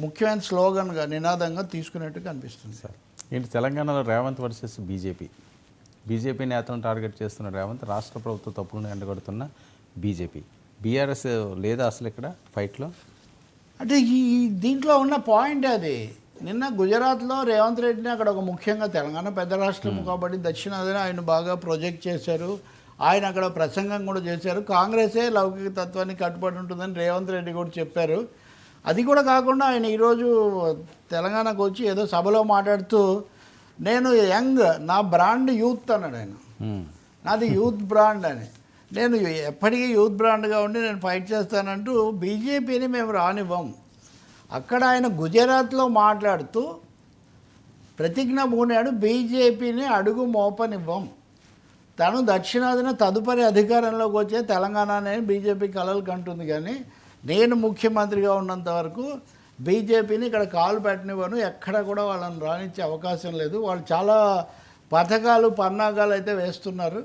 ముఖ్యమైన స్లోగన్గా నినాదంగా తీసుకున్నట్టు కనిపిస్తుంది. సార్ ఏంటి తెలంగాణలో రేవంత్ వర్సెస్ బీజేపీ నేతలను టార్గెట్ చేస్తున్న రేవంత్, రాష్ట్ర ప్రభుత్వ తప్పులను ఎండగడుతున్న బీజేపీ, బీఆర్ఎస్ లేదా అసలు ఇక్కడ ఫైట్లో? అంటే ఈ దీంట్లో ఉన్న పాయింట్ అది. నిన్న గుజరాత్లో రేవంత్ రెడ్డిని అక్కడ ఒక ముఖ్యంగా తెలంగాణ పెద్ద రాష్ట్రం కాబట్టి దక్షిణాదిన ఆయన బాగా ప్రొజెక్ట్ చేశారు. ఆయన అక్కడ ప్రసంగం కూడా చేశారు. కాంగ్రెసే లౌకిక తత్వాన్ని కట్టుబడి ఉంటుందని రేవంత్ రెడ్డి కూడా చెప్పారు. అది కూడా కాకుండా ఆయన ఈరోజు తెలంగాణకు వచ్చి ఏదో సభలో మాట్లాడుతూ నేను యంగ్, నా బ్రాండ్ యూత్ అన్నాడు ఆయన. నాది యూత్ బ్రాండ్ అని. నేను ఎప్పటికీ యూత్ బ్రాండ్గా ఉండి నేను ఫైట్ చేస్తానంటూ బీజేపీని మేము రానివ్వం. అక్కడ ఆయన గుజరాత్లో మాట్లాడుతూ ప్రతిజ్ఞ పూనాడు, బీజేపీని అడుగు మోపనివ్వం. తను దక్షిణాదిన తదుపరి అధికారంలోకి వచ్చే తెలంగాణనే బీజేపీ కలలు కంటుంది, కానీ నేను ముఖ్యమంత్రిగా ఉన్నంత వరకు బీజేపీని ఇక్కడ కాలు పెట్టనివ్వను, ఎక్కడ కూడా వాళ్ళని రానిచ్చే అవకాశం లేదు. వాళ్ళు చాలా పథకాలు పన్నాగాలు అయితే వేస్తున్నారు,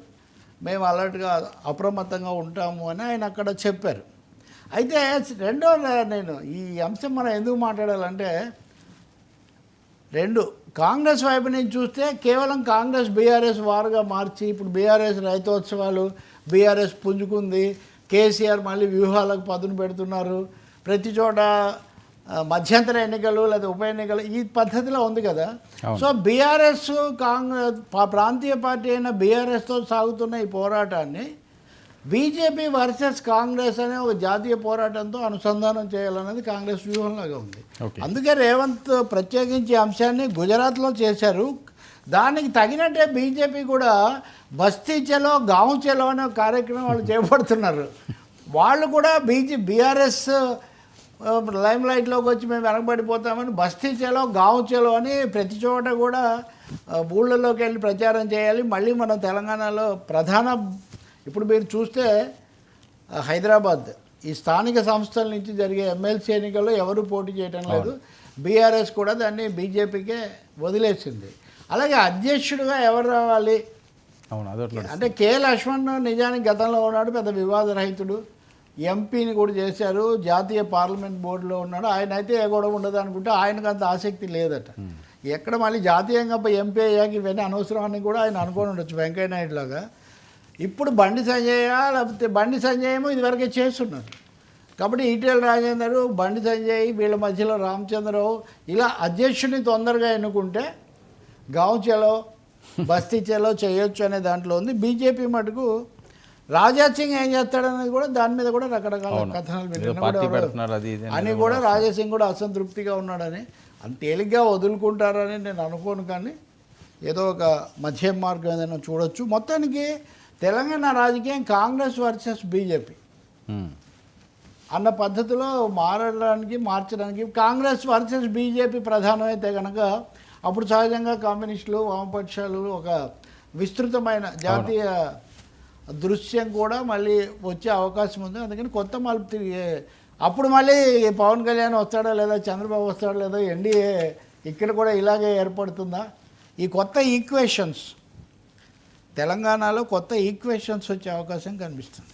మేము అలర్ట్గా అప్రమత్తంగా ఉంటాము అని ఆయన అక్కడ చెప్పారు. అయితే రెండో నేను ఈ అంశం మనం ఎందుకు మాట్లాడాలంటే, కాంగ్రెస్ వైపు నుంచి చూస్తే కేవలం కాంగ్రెస్ బీఆర్ఎస్ వారుగా మార్చి ఇప్పుడు బీఆర్ఎస్ రైతోత్సవాలు, బీఆర్ఎస్ పుంజుకుంది, కేసీఆర్ మళ్ళీ వ్యూహాలకు పదును పెడుతున్నారు, ప్రతి చోట మధ్యంతర ఎన్నికలు లేదా ఉప ఎన్నికలు ఈ పద్ధతిలో ఉంది కదా. సో బీఆర్ఎస్ కాంగ్రెస్ ప్రాంతీయ పార్టీ అయిన బీఆర్ఎస్తో సాగుతున్న ఈ పోరాటాన్ని బీజేపీ వర్సెస్ కాంగ్రెస్ అనే ఒక జాతీయ పోరాటంతో అనుసంధానం చేయాలన్నది కాంగ్రెస్ వ్యూహంలాగా ఉంది. అందుకే రేవంత్ ప్రత్యేకించి అంశాన్ని గుజరాత్లో చేశారు. దానికి తగినట్టే బీజేపీ కూడా బస్తీ చలో గాంవ్ చలో అనే కార్యక్రమం వాళ్ళు చేపడుతున్నారు. వాళ్ళు కూడా బీఆర్ఎస్ లైమ్ లైట్లోకి వచ్చి మేము వెనకబడిపోతామని బస్తీ చలో గాంవ్ చలో అని ప్రతి చోట కూడా ఊళ్ళలోకి వెళ్ళి ప్రచారం చేయాలి. మళ్ళీ మనం తెలంగాణలో ఇప్పుడు మీరు చూస్తే హైదరాబాద్ ఈ స్థానిక సంస్థల నుంచి జరిగే ఎమ్మెల్సీ ఎన్నికల్లో ఎవరు పోటీ చేయడం లేదు. బీఆర్ఎస్ కూడా దాన్ని బీజేపీకే వదిలేసింది. అలాగే అధ్యక్షుడిగా ఎవరు రావాలి అంటే కే లక్ష్మణ్ నిజానికి గతంలో ఉన్నాడు, పెద్ద వివాదరహితుడు, ఎంపీని కూడా చేశారు, జాతీయ పార్లమెంట్ బోర్డులో ఉన్నాడు. ఆయన అయితే ఏ గొడవ ఉండదు అనుకుంటే ఆయనకు అంత ఆసక్తి లేదట. ఎక్కడ మళ్ళీ జాతీయంగా ఎంపీ అయ్యాక ఇవన్నీ అనవసరం అని కూడా ఆయన అనుకోని ఉండొచ్చు వెంకయ్య నాయుడు లాగా. ఇప్పుడు బండి సంజయ్ లేకపోతే బండి సంజయ్ ఏమో ఇదివరకే చేస్తున్నారు కాబట్టి ఈటెల రాజేందర్, బండి సంజయ్, వీళ్ళ మధ్యలో రామచంద్రరావు ఇలా అధ్యక్షుడిని తొందరగా ఎన్నుకుంటే గాంవ్ చలో బస్తీ చలో చేయొచ్చు అనే దాంట్లో ఉంది. బీజేపీ మటుకు రాజా సింగ్ ఏం చేస్తాడనేది కూడా దాని మీద కూడా రకరకాల కథనాలు అని కూడా రాజా సింగ్ కూడా అసంతృప్తిగా ఉన్నాడని, అంత తేలిగ్గా వదులుకుంటారని నేను అనుకోను. కానీ ఏదో ఒక మధ్య మార్గం ఏదైనా చూడొచ్చు. మొత్తానికి తెలంగాణ రాజకీయం కాంగ్రెస్ వర్సెస్ బీజేపీ అన్న పద్ధతిలో మార్చడానికి కాంగ్రెస్ వర్సెస్ బీజేపీ ప్రధానమైతే కనుక అప్పుడు సహజంగా కమ్యూనిస్టులు, వామపక్షాలు ఒక విస్తృతమైన జాతీయ దృశ్యం కూడా మళ్ళీ వచ్చే అవకాశం ఉంది. అందుకని కొత్త మలుపు తిరిగి అప్పుడు మళ్ళీ పవన్ కళ్యాణ్ వస్తాడా లేదా, చంద్రబాబు వస్తాడా లేదా, ఎన్డీఏ ఇక్కడ కూడా ఇలాగే ఏర్పడుతుందా, ఈ కొత్త ఈక్వేషన్స్ తెలంగాణలో కొత్త ఈక్వేషన్స్ వచ్చే అవకాశం కనిపిస్తుంది.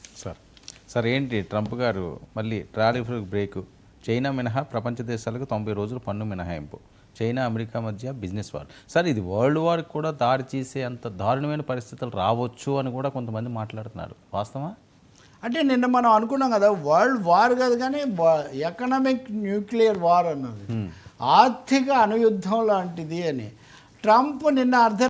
సార్ ఏంటి ట్రంప్ గారు మళ్ళీ టారిఫ్ బ్రేక్, చైనా మినహా ప్రపంచ దేశాలకు 90 రోజులు పన్ను మినహాయింపు, చైనా అమెరికా మధ్య బిజినెస్ వార్. సార్ ఇది వరల్డ్ వార్ కూడా దారి చేసే అంత దారుణమైన పరిస్థితులు రావచ్చు అని కూడా కొంతమంది మాట్లాడుతున్నారు, వాస్తవా? అంటే నిన్న మనం అనుకున్నాం కదా వరల్డ్ వార్ కాదు కానీ ఎకనామిక్ న్యూక్లియర్ వార్ అన్నది, ఆర్థిక అణుయుద్ధం లాంటిది అని. ట్రంప్ నిన్న